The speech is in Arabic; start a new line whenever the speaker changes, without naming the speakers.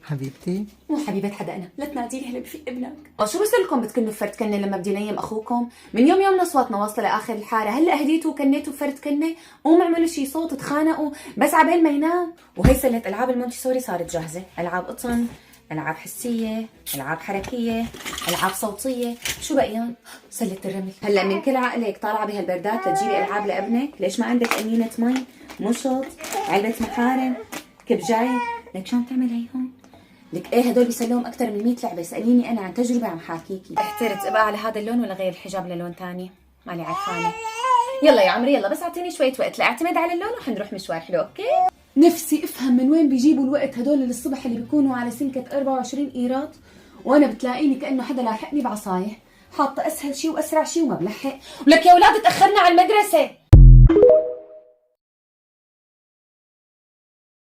حبيبتي.
مو حبيبة حدا انا، لا تنادي لي هلا بفي ابنك. شو بصير لكم بتكنوا بفرد كنه لما بدي نيم اخوكم؟ من يوم اصواتنا واصله لاخر الحاره، هلا هديتوا وكنيتوا بفرد كنه؟ قوموا اعملوا شي صوت، تخانقوا بس عبين ما ينام. وهي سله العاب المونتيسوري صارت جاهزه، العاب قطن، العاب حسيه، العاب حركيه، العاب صوتيه، شو بقيان؟ سله الرمل. هلا من كل عقلك طالعه بهالبردات لتجيبي العاب لابنك؟ ليش ما عندك امينه مي، مشط، علبه محارم، كبجايه؟ لك شلون بتعمل هي هون؟ لك ايه هدول بيسلوهم اكثر من 100 لعبه، اساليني انا عن تجربه عم حاكيكي. احترت ابقى على هذا اللون ولا غير الحجاب للون ثاني؟ ماني عرفانه. يلا يا عمري يلا، بس اعطيني شويه وقت لاعتمد على اللون وحنروح مشوار حلو. اوكي. نفسي افهم من وين بيجيبوا الوقت هدول الصبح اللي بيكونوا على سنكه 24 قيراط، وانا بتلاقيني كانه حدا لاحقني بعصايه، حاطه اسهل شيء واسرع شيء وما بلحق. ولك يا اولاد تاخرنا على المدرسه.